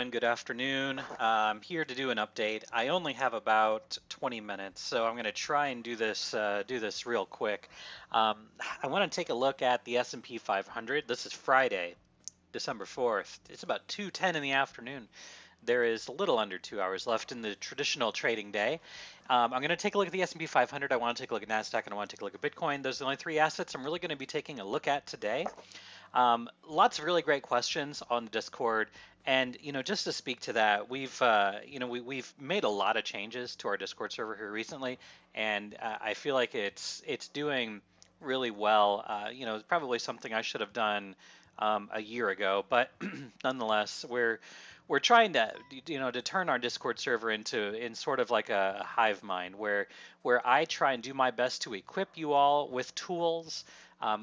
everyone. Good afternoon. I'm here to do an update. I only have about 20 minutes, so I'm going to try and do this real quick. I want to take a look at the S&P 500. This is Friday, December 4th. It's about 2:10 in the afternoon. There is a little under 2 hours left in the traditional trading day. I'm going to take a look at the S&P 500. I want to take a look at Nasdaq, and I want to take a look at Bitcoin. Those are the only three assets I'm really going to be taking a look at today. Lots of really great questions on the Discord, and just to speak to that, we've made a lot of changes to our Discord server here recently, and I feel like it's doing really well. It's probably something I should have done a year ago, but nonetheless, we're trying to to turn our Discord server in sort of like a hive mind where I try and do my best to equip you all with tools,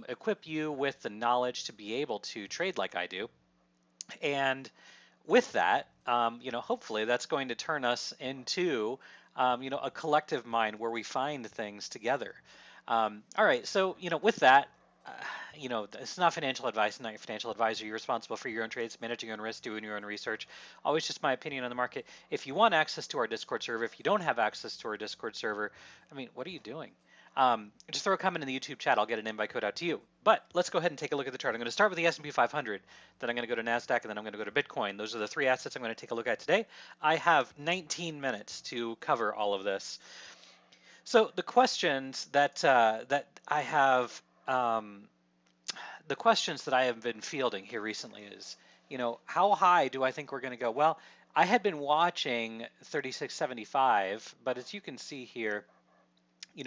equip you with the knowledge to be able to trade like I do. And with that, hopefully that's going to turn us into, a collective mind where we find things together. All right, so, with that, it's not financial advice, not your financial advisor. You're responsible for your own trades, managing your own risk, doing your own research. Always just my opinion on the market. If you want access to our Discord server, if you don't have access to our Discord server, what are you doing? Just throw a comment in the YouTube chat. I'll get an invite code out to you. But let's go ahead and take a look at the chart. I'm going to start with the S&P 500, then I'm going to go to Nasdaq, and then I'm going to go to Bitcoin. Those are the three assets I'm going to take a look at today. I have 19 minutes to cover all of this. So the questions that I have, the questions that I have been fielding here recently is, how high do I think we're going to go? Well, I had been watching 36.75, but as you can see here,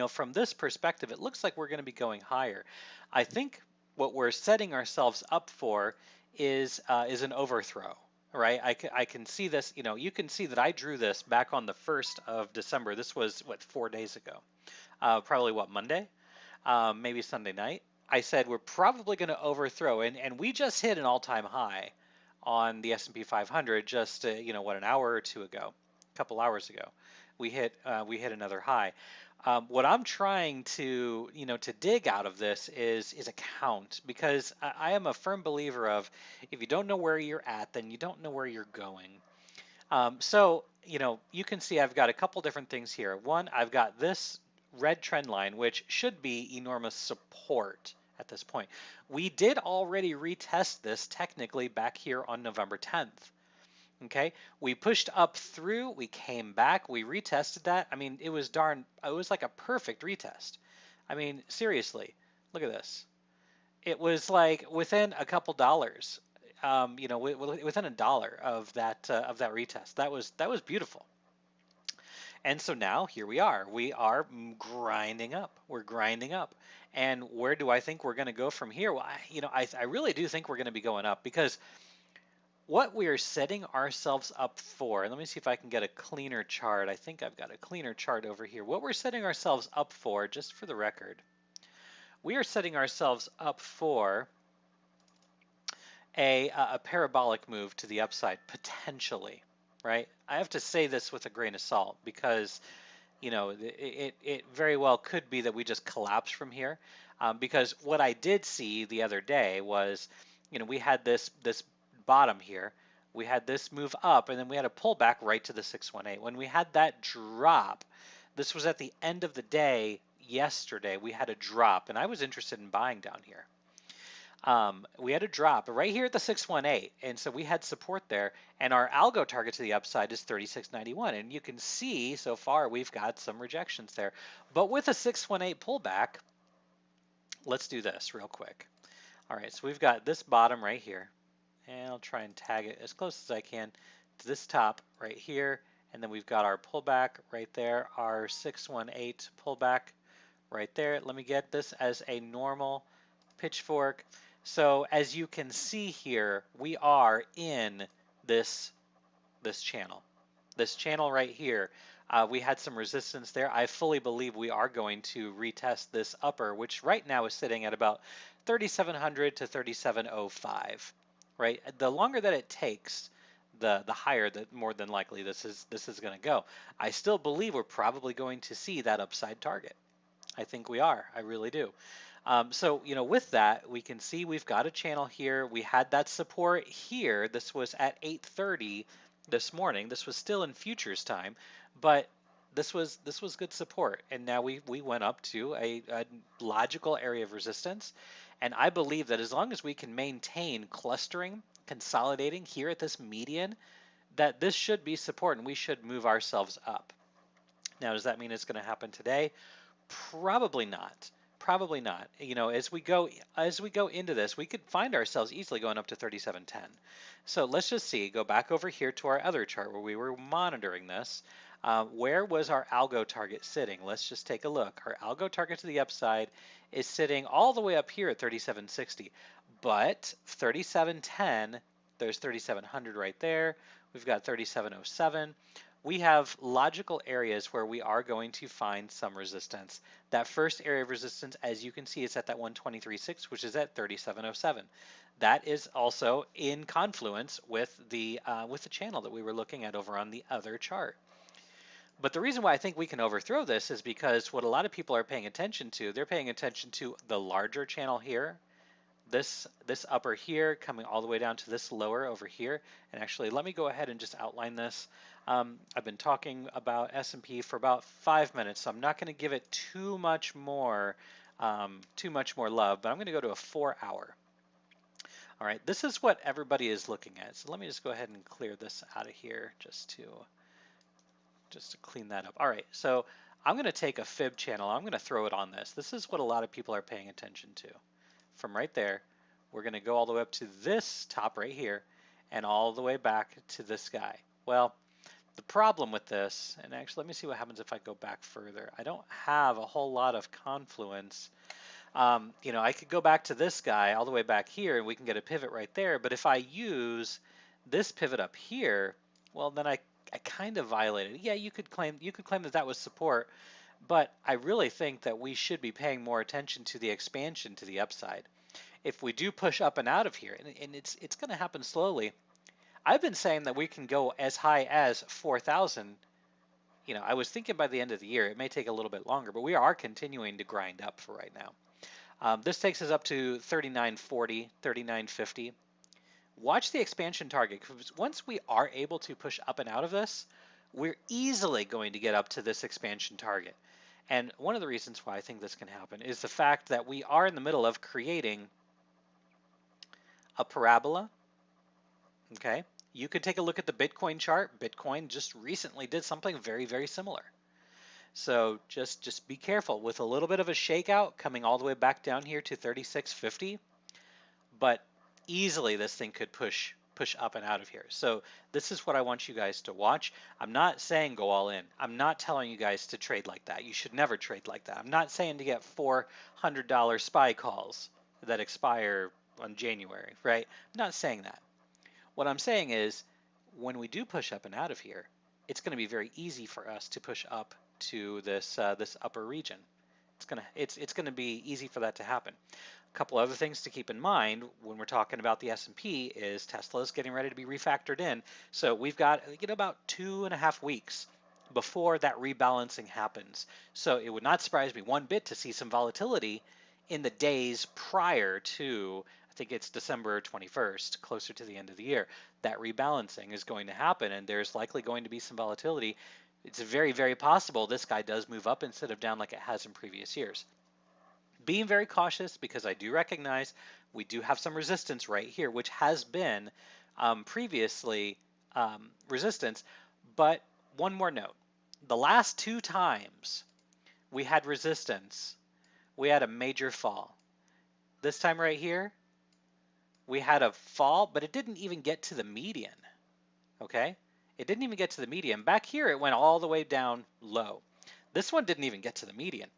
from this perspective, it looks like we're going to be going higher. I think what we're setting ourselves up for is an overthrow, right? I can see this. You can see that I drew this back on the 1st of December. This was what, 4 days ago? Probably what, Monday? Maybe Sunday night. I said we're probably going to overthrow, and we just hit an all-time high on the S&P 500 just what, an hour or two ago, a couple hours ago. We hit another high. What I'm trying to dig out of this is a count, because I am a firm believer of, if you don't know where you're at, then you don't know where you're going. So you can see I've got a couple different things here. One, I've got this red trend line, which should be enormous support at this point. We did already retest this technically back here on November 10th. Okay, we pushed up through, we came back, we retested that. It was like a perfect retest. Seriously, look at this. It was like within a couple dollars, within $1 of that retest. That was beautiful. And so now here we are. We are grinding up. We're grinding up. And where do I think we're going to go from here? Well, I really do think we're going to be going up, because what we are setting ourselves up for, and let me see if I can get a cleaner chart. I think I've got a cleaner chart over here. What we're setting ourselves up for, just for the record, we are setting ourselves up for a parabolic move to the upside, potentially, right? I have to say this with a grain of salt, because it very well could be that we just collapse from here, because what I did see the other day was, we had this bottom here, we had this move up, and then we had a pullback right to the 618. When we had that drop, this was at the end of the day yesterday, we had a drop, and I was interested in buying down here. We had a drop right here at the 618, and so we had support there, and our algo target to the upside is 36.91, and you can see so far we've got some rejections there. But with a 618 pullback, let's do this real quick. All right, so we've got this bottom right here, and I'll try and tag it as close as I can to this top right here, and then we've got our pullback right there, our 618 pullback right there. Let me get this as a normal pitchfork. So as you can see here, we are in this channel. This channel right here, we had some resistance there. I fully believe we are going to retest this upper, which right now is sitting at about 3,700 to 3,705. Right? The longer that it takes, the higher that more than likely this is going to go. I still believe we're probably going to see that upside target. I think we are. I really do. So, with that, we can see we've got a channel here. We had that support here. This was at 8:30 this morning. This was still in futures time, but this was good support. And now we went up to a logical area of resistance. And I believe that as long as we can maintain clustering, consolidating here at this median, that this should be support and we should move ourselves up. Now, does that mean it's going to happen today? Probably not. Probably not. As we go into this, we could find ourselves easily going up to 37.10. So let's just see. Go back over here to our other chart where we were monitoring this. Where was our algo target sitting? Let's just take a look. Our algo target to the upside is sitting all the way up here at 37.60, but 37.10. There's 3700 right there. We've got 3707. We have logical areas where we are going to find some resistance. That first area of resistance, as you can see, is at that 123.6, which is at 3707. That is also in confluence with the channel that we were looking at over on the other chart. But the reason why I think we can overthrow this is because what a lot of people are paying attention to, they're paying attention to the larger channel here, this upper here coming all the way down to this lower over here. And actually, let me go ahead and just outline this. I've been talking about S&P for about 5 minutes, so I'm not going to give it too much more love, but I'm going to go to a 4-hour. All right, this is what everybody is looking at. So let me just go ahead and clear this out of here just to clean that up. All right, so I'm going to take a fib channel. I'm going to throw it on this. This is what a lot of people are paying attention to. From right there, we're going to go all the way up to this top right here and all the way back to this guy. Well, the problem with this, and actually let me see what happens if I go back further. I don't have a whole lot of confluence. I could go back to this guy all the way back here and we can get a pivot right there, but if I use this pivot up here, well, then I kind of violated it. Yeah, you could claim that that was support, but I really think that we should be paying more attention to the expansion to the upside. If we do push up and out of here, and it's going to happen slowly, I've been saying that we can go as high as 4,000. I was thinking by the end of the year, it may take a little bit longer, but we are continuing to grind up for right now. This takes us up to 39.40, 39.50. Watch the expansion target, because once we are able to push up and out of this, we're easily going to get up to this expansion target. And one of the reasons why I think this can happen is the fact that we are in the middle of creating a parabola. Okay, you could take a look at the Bitcoin chart. Bitcoin just recently did something very, very similar. So just be careful with a little bit of a shakeout coming all the way back down here to 36.50, but easily this thing could push up and out of here. So this is what I want you guys to watch. I'm not saying go all in. I'm not telling you guys to trade like that. You should never trade like that. I'm not saying to get $400 SPY calls that expire on January, right? I'm not saying that. What I'm saying is when we do push up and out of here, it's going to be very easy for us to push up to this this upper region. It's going to be easy for that to happen. A couple other things to keep in mind when we're talking about the S&P is Tesla's getting ready to be refactored in. So we've got about 2.5 weeks before that rebalancing happens. So it would not surprise me one bit to see some volatility in the days prior to, I think it's December 21st, closer to the end of the year. That rebalancing is going to happen and there's likely going to be some volatility. It's very, very possible this guy does move up instead of down like it has in previous years. Being very cautious because I do recognize we do have some resistance right here, which has been previously resistance. But one more note, the last 2 times we had resistance, we had a major fall. This time right here, we had a fall, but it didn't even get to the median, okay? It didn't even get to the median. Back here, it went all the way down low. This one didn't even get to the median.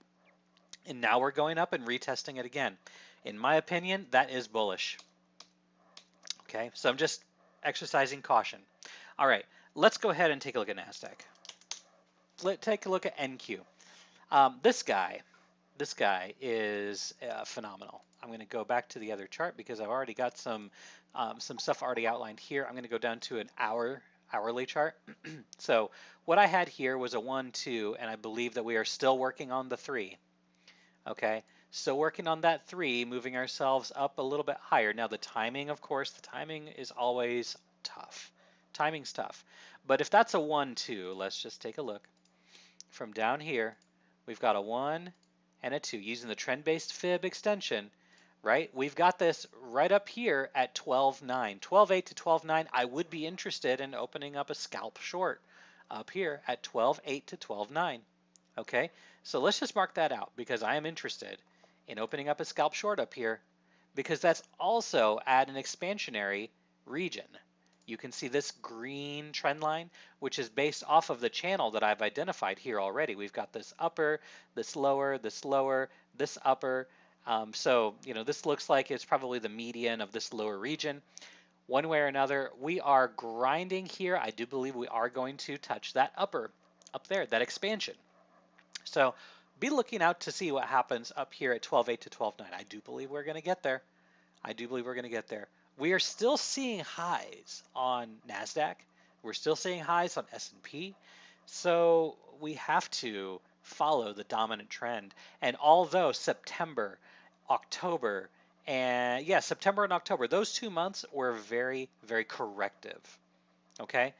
And now we're going up and retesting it again. In my opinion, that is bullish. Okay, so I'm just exercising caution. All right, let's go ahead and take a look at Nasdaq. Let's take a look at NQ. This guy is phenomenal. I'm going to go back to the other chart because I've already got some stuff already outlined here. I'm going to go down to an hourly chart. So what I had here was a 1, 2, and I believe that we are still working on the 3. Okay, Still working on that 3, moving ourselves up a little bit higher. Now the timing, of course, the timing is always tough. Timing's tough. But if that's a 1, 2, let's just take a look. From down here, we've got a 1 and a 2 using the trend-based fib extension, right? We've got this right up here at 12.9. 12.8 to 12.9, I would be interested in opening up a scalp short up here at 12.8 to 12.9. Okay, so let's just mark that out because I am interested in opening up a scalp short up here because that's also at an expansionary region. You can see this green trend line, which is based off of the channel that I've identified here already. We've got this upper, this lower, this lower, this upper. So, this looks like it's probably the median of this lower region. One way or another, we are grinding here. I do believe we are going to touch that upper up there, that expansion. So be looking out to see what happens up here at 12.8 to 12.9. I do believe we're going to get there. I do believe we're going to get there. We are still seeing highs on Nasdaq. We're still seeing highs on S&P. So we have to follow the dominant trend. And although September, October, and September and October, those 2 months were very, very corrective. Okay?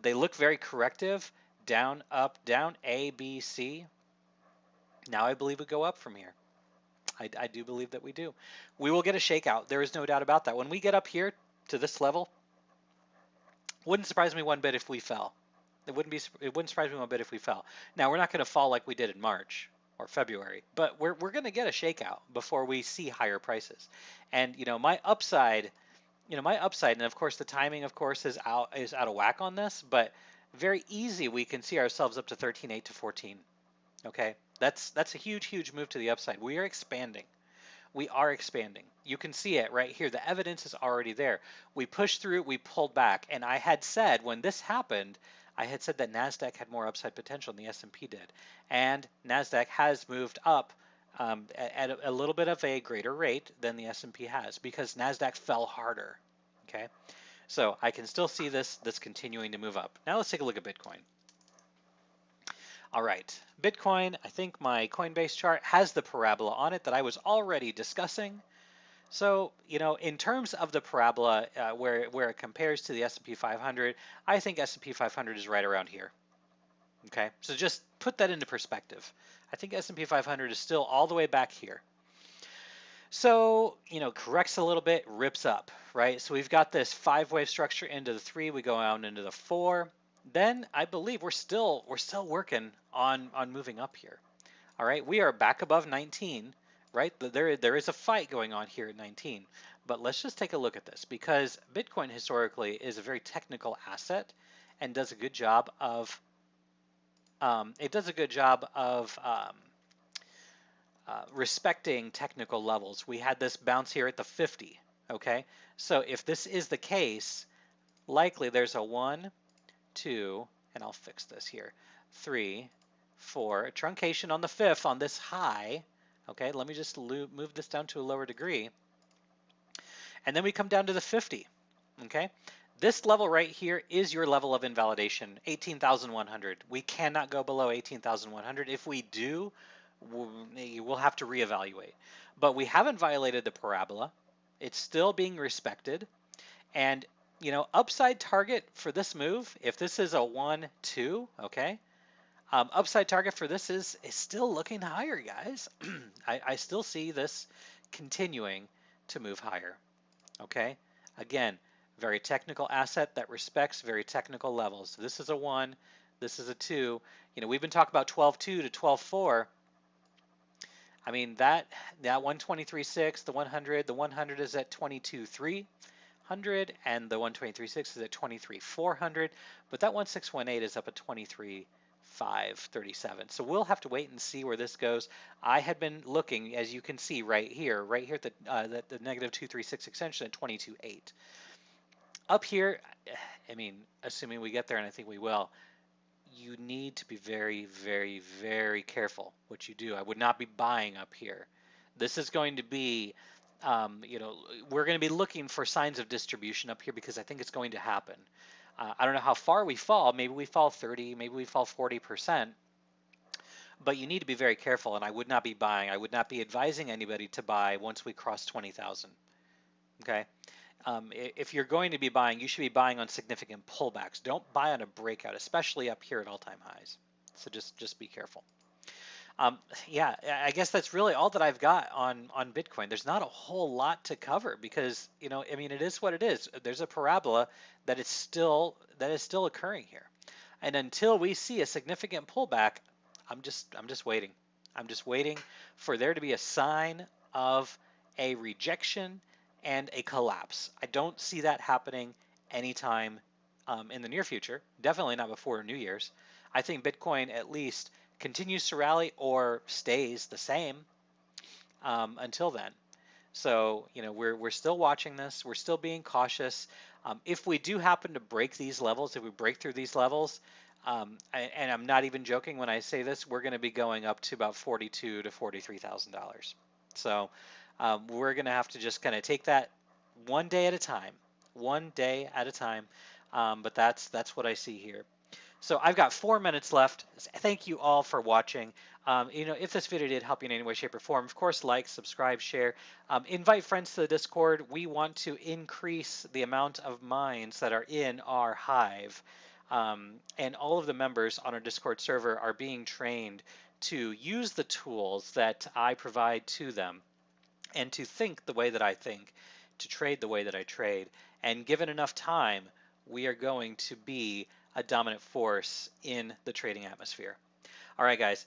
They look very corrective. Down, up, down, A, B, C. Now I believe we go up from here. I do believe that we do. We will get a shakeout. There is no doubt about that. When we get up here to this level, wouldn't surprise me one bit if we fell. It wouldn't surprise me one bit if we fell. Now we're not going to fall like we did in March or February, but we're going to get a shakeout before we see higher prices. And my upside, and of course the timing, of course, is out of whack on this, but very easy we can see ourselves up to 13.8 to 14. Okay, that's a huge move to the upside. We are expanding. We are expanding. You can see it right here. The evidence is already there. We pushed through, we pulled back, and I had said when this happened, I had said that Nasdaq had more upside potential than the S&P did, and Nasdaq has moved up at a little bit of a greater rate than the S&P has because Nasdaq fell harder. Okay, so I can still see this continuing to move up. Now let's take a look at Bitcoin. All right, Bitcoin, I think my Coinbase chart has the parabola on it that I was already discussing. So, in terms of the parabola where it compares to the S&P 500, I think S&P 500 is right around here. Okay, so just put that into perspective. I think S&P 500 is still all the way back here. So, corrects a little bit, rips up, right? So we've got this 5-wave structure into the 3, we go out into the 4. Then I believe we're still working on moving up here. All right, we are back above 19, right? There is a fight going on here at 19. But let's just take a look at this because Bitcoin historically is a very technical asset and does a good job of respecting technical levels. We had this bounce here at the 50. Okay, so if this is the case, likely there's a 1, 2, and I'll fix this here, 3, 4, a truncation on the 5th on this high. Okay, let me just move this down to a lower degree. And then we come down to the 50. Okay, this level right here is your level of invalidation, 18,100. We cannot go below 18,100. If we do, we'll have to reevaluate. But we haven't violated the parabola. It's still being respected. And upside target for this move, if this is a 1, 2, okay, upside target for this is still looking higher, guys. I still see this continuing to move higher, okay? Again, very technical asset that respects very technical levels. This is a 1, this is a 2. We've been talking about 12.2 to 12.4. I mean, that 123.6, the 100 is at 22.3. And the 123.6 is at 23.400, but that 1618 is up at 23.537. So we'll have to wait and see where this goes. I had been looking, as you can see right here at the negative 236 extension at 22.8. Up here, I mean, assuming we get there, and I think we will, you need to be very, very, very careful what you do. I would not be buying up here. This is going to be we're going to be looking for signs of distribution up here because I think it's going to happen. I don't know how far we fall. Maybe we fall 30, maybe we fall 40%. but you need to be very careful, and I would not be buying. I would not be advising anybody to buy once we cross 20,000. Okay. If you're going to be buying, you should be buying on significant pullbacks. Don't buy on a breakout, especially up here at all-time highs. So just be careful. Yeah, I guess that's really all that I've got on Bitcoin. There's not a whole lot to cover because, I mean, it is what it is. There's a parabola that is still occurring here. And until we see a significant pullback, I'm just waiting. I'm just waiting for there to be a sign of a rejection and a collapse. I don't see that happening anytime in the near future. Definitely not before New Year's. I think Bitcoin at least continues to rally or stays the same until then. So, we're still watching this. We're still being cautious. If we do happen to break these levels, if we break through these levels, and I'm not even joking when I say this, we're going to be going up to about $42,000 to $43,000. So we're going to have to just kind of take that one day at a time, one day at a time. But that's what I see here. So I've got 4 minutes left. Thank you all for watching. If this video did help you in any way, shape, or form, of course, like, subscribe, share, invite friends to the Discord. We want to increase the amount of minds that are in our hive. And all of the members on our Discord server are being trained to use the tools that I provide to them and to think the way that I think, to trade the way that I trade. And given enough time, we are going to be a dominant force in the trading atmosphere. All right, guys,